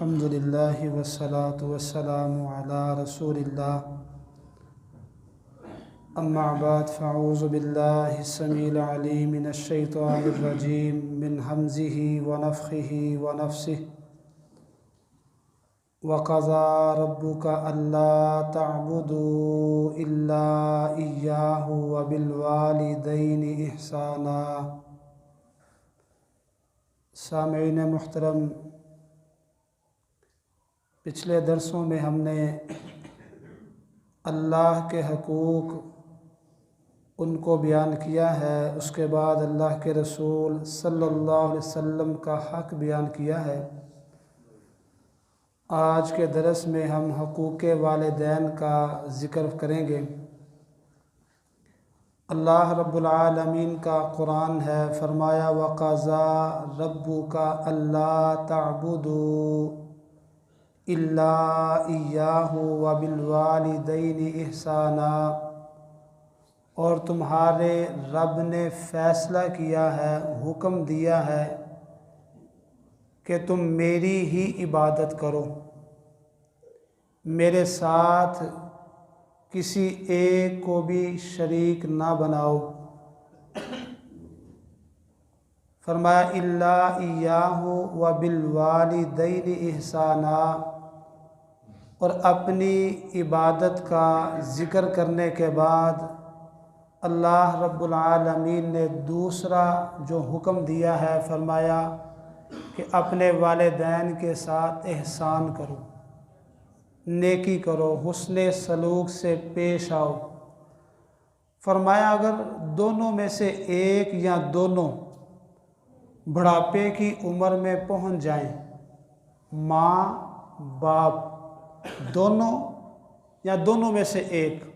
अल्हम्दुलिल्लाहि वस्सलातु वस्सलामु अला रसूलिल्लाह अम्मा बाद फ़अऊज़ु बिल्लाहि स्समीइल अलीम मिनश शैतानिर रजीम मिन हम्ज़िहि व नफ़्ख़िहि व नफ़्सिहि व क़ज़ा रब्बुका अल्ला तअबुदू इल्ला इय्याहु व बिल वालिदैनि इहसाना। सामईन मुहतरम, पिछले दरसों में हमने अल्लाह के हकूक़ उनको बयान किया है, उसके बाद अल्लाह के रसूल सल्लल्लाहु अलैहि वसल्लम का हक़ बयान किया है। आज के दरस में हम हकूक़ वालिदैन का ज़िक्र करेंगे। अल्लाह रब्बुल आलमीन का कुरान है, फरमाया वक़ज़ा रब्बुका अल्ला तअबुदू इल्ला इय्याहु व बिल वालिदैनि इहसाना। और तुम्हारे रब ने फ़ैसला किया है, हुक्म दिया है कि तुम मेरी ही इबादत करो, मेरे साथ किसी एक को भी शरीक ना बनाओ। फरमाया इल्ला इय्याहु व बिल वालिदैनि इहसाना। और अपनी इबादत का ज़िक्र करने के बाद अल्लाह रब्बुल आलमीन ने दूसरा जो हुक्म दिया है, फरमाया कि अपने वालिदैन के साथ एहसान करो, नेकी करो, हुस्ने सलूक से पेश आओ। फरमाया अगर दोनों में से एक या दोनों बुढ़ापे की उम्र में पहुंच जाएं, माँ बाप दोनों या दोनों में से एक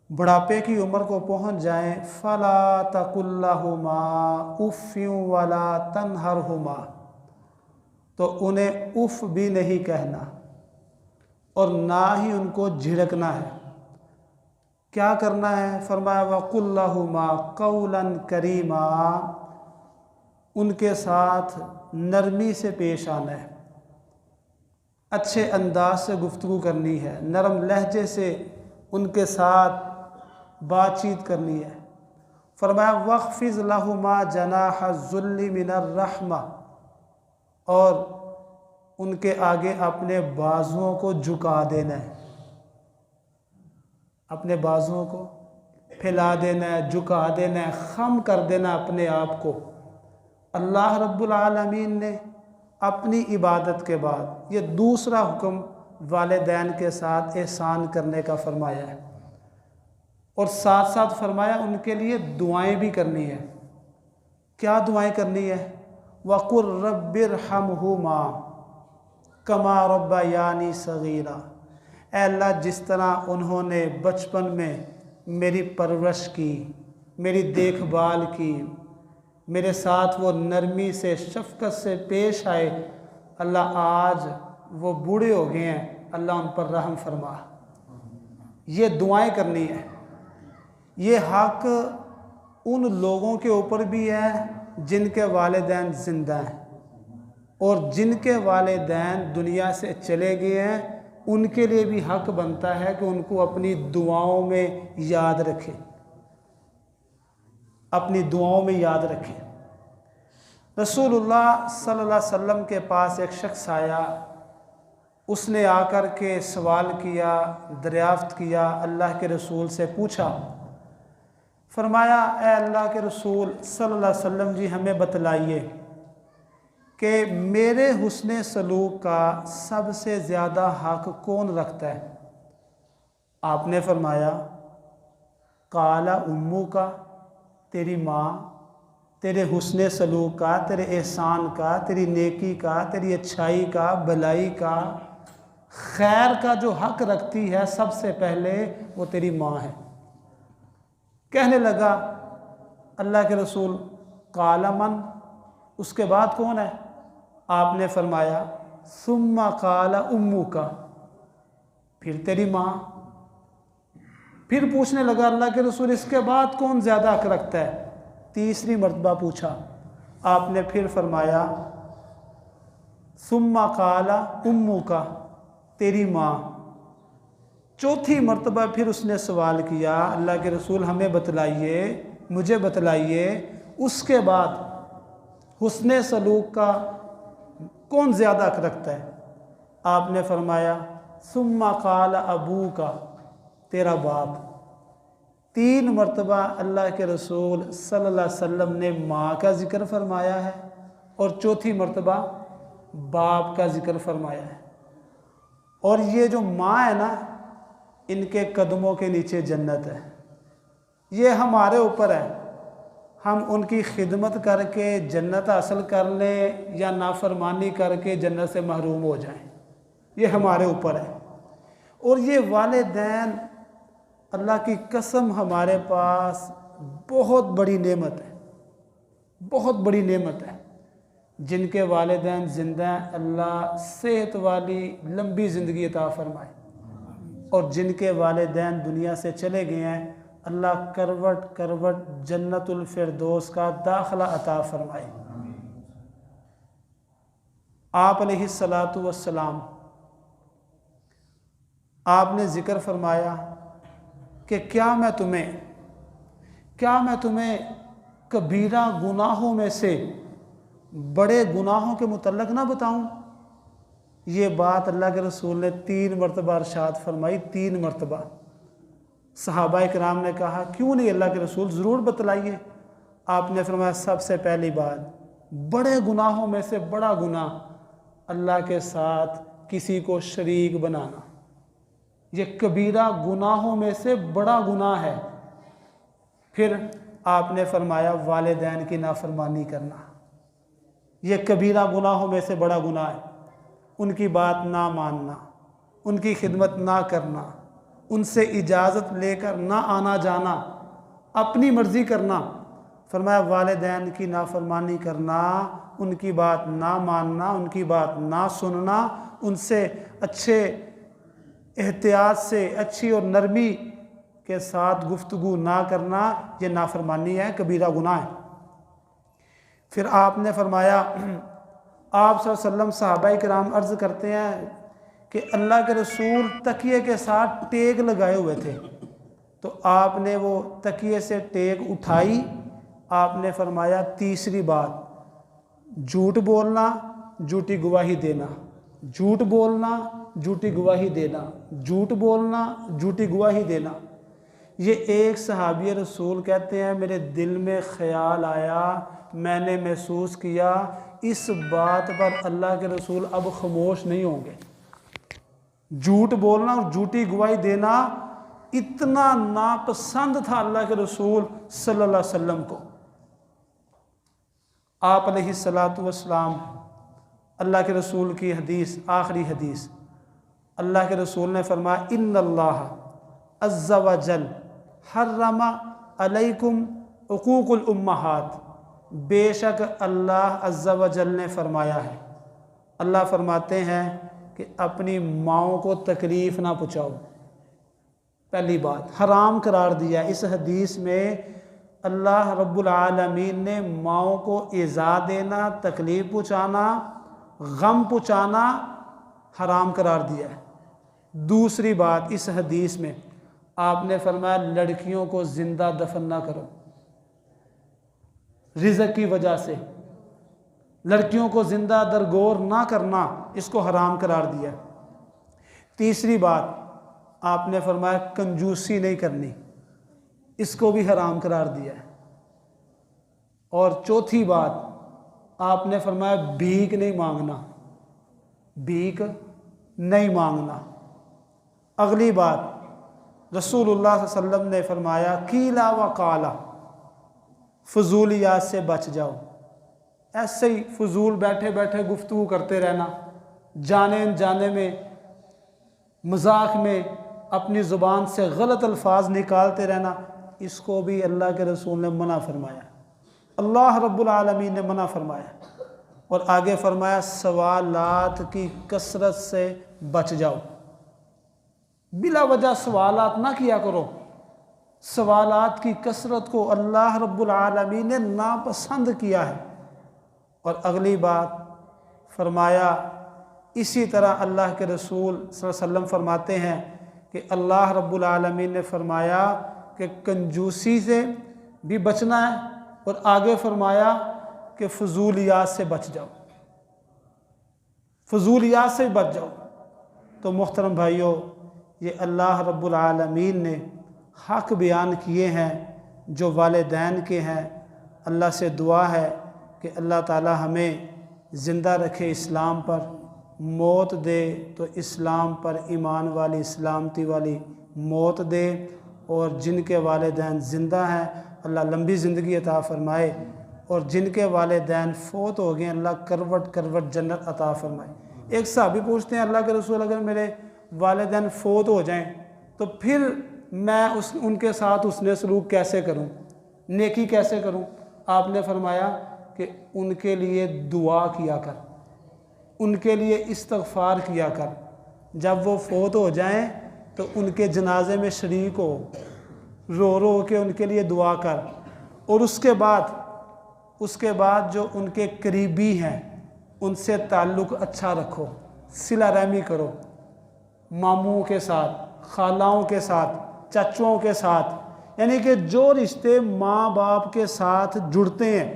बुढ़ापे की उम्र को पहुंच जाएं, फ़ला तकुल्लहुमा उफ़्फ़िन वला तन्हरहुमा, तो उन्हें उफ़ भी नहीं कहना और ना ही उनको झिड़कना है। क्या करना है? फरमाया वक़ुल लहुमा क़ौलन करीमा, उनके साथ नरमी से पेश आना है, अच्छे अंदाज से गुफ्तगू करनी है, नरम लहजे से उनके साथ बातचीत करनी है। फरमाया वख़्फ़िज़ लहुमा जनाह ज़ुल्लि मिनर रहमा, और उनके आगे अपने बाजुओं को झुका देना है, अपने बाजुओं को फैला देना है, झुका देना है, खम कर देना अपने आप को। अल्लाह रब्बुल आलमीन ने अपनी इबादत के बाद ये दूसरा हुक्म वालिदैन के साथ एहसान करने का फरमाया है, और साथ साथ फरमाया उनके लिए दुआएं भी करनी है। क्या दुआएं करनी है? वक़ुर रब्बिरहमहुमा कमा रब्बयानी सगीरा। ऐ अल्लाह, जिस तरह उन्होंने बचपन में मेरी परवरिश की, मेरी देखभाल की, मेरे साथ वो नरमी से शफ़क़त से पेश आए, अल्लाह आज वो बूढ़े हो गए हैं, अल्लाह उन पर रहम फरमा। ये दुआएं करनी है। ये हक़ उन लोगों के ऊपर भी है जिनके वालिदैन ज़िंदा हैं, और जिनके वालिदैन दुनिया से चले गए हैं उनके लिए भी हक़ बनता है कि उनको अपनी दुआओं में याद रखें, अपनी दुआओं में याद रखें। रसूलुल्लाह सल्लल्लाहु अलैहि वसल्लम के पास एक शख्स आया, उसने आकर के सवाल किया, दरियाफ़्त किया, अल्लाह के रसूल से पूछा। फरमाया ए अल्लाह के रसूल सल्लल्लाहु अलैहि वसल्लम जी, हमें बतलाइए कि मेरे हुस्ने सलूक का सबसे ज़्यादा हक़ कौन रखता है? आपने फरमाया काला उम्मू का, तेरी माँ तेरे हुस्ने सलूक का, तेरे एहसान का, तेरी नेकी का, तेरी अच्छाई का, भलाई का, खैर का जो हक़ रखती है सबसे पहले वो तेरी माँ है। कहने लगा अल्लाह के रसूल काला मन, उसके बाद कौन है? आपने फरमाया सुम्मा काला उम्मू का, फिर तेरी माँ। फिर पूछने लगा अल्लाह के रसूल इसके बाद कौन ज़्यादा हक़ रखता है? तीसरी मर्तबा पूछा। आपने फिर फरमाया सुम्मा काला उम्मू का, तेरी माँ। चौथी मर्तबा फिर उसने सवाल किया, अल्लाह के रसूल हमें बतलाइए, मुझे बतलाइए, उसके बाद हुस्ने सलूक का कौन ज़्यादा हक रखता है? आपने फरमाया सुम्मा काला अबू का, तेरा बाप। 3 मर्तबा अल्लाह के रसूल सल्लल्लाहु अलैहि वसल्लम ने माँ का जिक्र फरमाया है और चौथी मर्तबा बाप का जिक्र फरमाया है। और ये जो माँ है ना, इनके कदमों के नीचे जन्नत है। ये हमारे ऊपर है, हम उनकी खिदमत करके जन्नत हासिल कर लें या नाफरमानी करके जन्नत से महरूम हो जाएं, ये हमारे ऊपर है। और ये वालिदैन, अल्लाह की कसम, हमारे पास बहुत बड़ी नेमत है, बहुत बड़ी नेमत है। जिनके वालिदैन ज़िंदा हैं, अल्लाह सेहत वाली लंबी ज़िंदगी अता फरमाए, और जिनके वालिदैन दुनिया से चले गए हैं, अल्लाह करवट करवट जन्नतुल फिरदौस का दाखला अता फरमाए। आप अलैहिस्सलातु वस्सलाम, आपने ज़िक्र फरमाया कि क्या मैं तुम्हें कबीरा गुनाहों में से बड़े गुनाहों के मुतल्लक ना बताऊं? ये बात अल्लाह के रसूल ने 3 मरतबा इरशाद फरमाई, 3 मरतबा। सहाबा इकराम ने कहा क्यों नहीं अल्लाह के रसूल, ज़रूर बतलाइए। आपने फरमाया सबसे पहली बात, बड़े गुनाहों में से बड़ा गुनाह अल्लाह के साथ किसी को शरीक बनाना, ये कबीरा गुनाहों में से बड़ा गुनाह है। फिर आपने फरमाया वालिदैन की नाफरमानी करना, ये कबीरा गुनाहों में से बड़ा गुनाह है। उनकी बात ना मानना, उनकी खिदमत ना करना, उनसे इजाज़त लेकर ना आना जाना, अपनी मर्ज़ी करना। फरमाया वालिदैन की नाफरमानी करना, उनकी बात ना मानना, उनकी बात ना सुनना, उनसे अच्छे एहतियात से, अच्छी और नरमी के साथ गुफ्तगू ना करना, ये नाफरमानी है, कबीरा गुनाह है। फिर आपने फरमाया, आप सल्लल्लाहु अलैहि वसल्लम, सहाबाए किराम अर्ज़ करते हैं कि अल्लाह के रसूल तकिए के साथ टेक लगाए हुए थे, तो आपने वो तकिए से टेक उठाई। आपने फरमाया तीसरी बात, झूठ बोलना, झूठी गवाही देना, झूठ बोलना, झूठी गवाही देना, झूठ बोलना, झूठी गवाही देना। ये एक सहाबी रसूल कहते हैं, मेरे दिल में ख्याल आया, मैंने महसूस किया इस बात पर अल्लाह के रसूल अब खामोश नहीं होंगे। झूठ बोलना और झूठी गवाही देना इतना नापसंद था अल्लाह के रसूल सल्लल्लाहु अलैहि वसल्लम को। आप अलैहिस्सलातु वस्सलाम, अल्लाह के रसूल की हदीस, आखिरी हदीस, अल्लाह के रसूल ने फरमाया इन्नल्लाह अज़्ज़ा व जल हर्रमा अलैकुम उकूकुल उम्महात, बेशक अल्लाह अज़्ज़ा व जल ने फरमाया है, अल्लाह फरमाते हैं कि अपनी माँओं को तकलीफ़ ना पहुँचाओ। पहली बात हराम करार दिया। इस हदीस में अल्लाह रब्बुल आलमीन ने माँओं को ईज़ा देना, तकलीफ़ पहुँचाना, गम पहुँचाना हराम करार दिया है। दूसरी बात, इस हदीस में आपने फरमाया लड़कियों को ज़िंदा दफन ना करो, रिज़्क़ की वजह से लड़कियों को ज़िंदा दरगोर ना करना, इसको हराम करार दिया। तीसरी बात आपने फरमाया कंजूसी नहीं करनी, इसको भी हराम करार दिया है। और चौथी बात आपने फरमाया भीख नहीं मांगना, भीख नहीं मांगना। अगली बात रसूलुल्लाह सल्लल्लाहु अलैहि वसल्लम ने फरमाया कीला व काला, फजूलियात से बच जाओ। ऐसे ही फजूल बैठे बैठे गुफ्तगू करते रहना, जाने अनजाने में, मजाक में अपनी ज़ुबान से गलत अल्फाज निकालते रहना, इसको भी अल्लाह के रसूल ने मना फरमाया, अल्लाह रब्बुल आलमीन ने मना फरमाया। और आगे फरमाया सवालात की कसरत से बच जाओ, बिला वजह सवालात ना किया करो। सवालात की कसरत को अल्लाह रब्बुल आलमीन ने नापसंद किया है। और अगली बात फरमाया इसी तरह अल्लाह के रसूल सल्लल्लाहु अलैहि वसल्लम फरमाते हैं कि अल्लाह रब्बुल आलमीन ने फरमाया कि कंजूसी से भी बचना है, और आगे फरमाया कि फजूलियात से बच जाओ, फजूलियात से बच जाओ। तो मोहतरम भाइयों, ये अल्लाह रब्बुल आलमीन ने हक़ बयान किए हैं जो वालिदैन के हैं। अल्लाह से दुआ है कि अल्लाह ताला हमें ज़िंदा रखे इस्लाम पर, मौत दे तो इस्लाम पर ईमान वाली इस्लामती वाली मौत दे, और जिनके वालिदैन ज़िंदा हैं अल्लाह लंबी ज़िंदगी अता फ़रमाए, और जिनके वालिदैन फ़ौत हो गए अल्लाह करवट करवट जन्नत अता फ़रमाए। एक सहाबी पूछते हैं अल्लाह के रसूल, अगर मेरे वालिदैन फ़ौत हो जाएं तो फिर मैं उनके साथ उसने सलूक कैसे करूं, नेकी कैसे करूं? आपने फरमाया कि उनके लिए दुआ किया कर, उनके लिए इस्तग़फ़ार किया कर। जब वो फ़ौत हो जाएं तो उनके जनाजे में शरीक हो, रो रो के उनके लिए दुआ कर। और उसके बाद जो उनके करीबी हैं उनसे ताल्लुक़ अच्छा रखो, सिला रहमी करो, मामूओं के साथ, खालाओं के साथ, चाचुओं के साथ, यानी कि जो रिश्ते माँ बाप के साथ जुड़ते हैं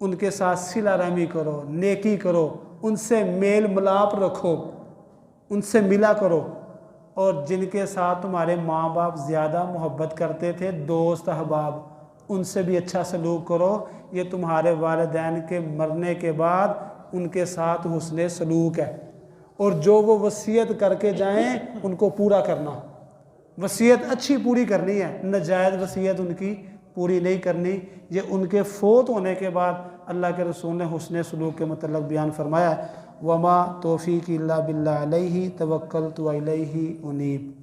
उनके साथ सिला रहमी करो, नेकी करो, उनसे मेल मिलाप रखो, उनसे मिला करो। और जिनके साथ तुम्हारे माँ बाप ज़्यादा मोहब्बत करते थे, दोस्त अहबाब, उनसे भी अच्छा सलूक करो। ये तुम्हारे वालिदैन के मरने के बाद उनके साथ हुस्ने सलूक है। और जो वो वसीयत करके जाएं उनको पूरा करना, वसीयत अच्छी पूरी करनी है, नाजायज़ वसीयत उनकी पूरी नहीं करनी। ये उनके फ़ौत होने के बाद अल्लाह के रसूल ने हुस्ने सलूक के मतलब बयान फरमाया, वमा तौफ़ीक़ी इल्ला बिल्लाह अलैहि तवक्कलतु व इलैहि उनीब।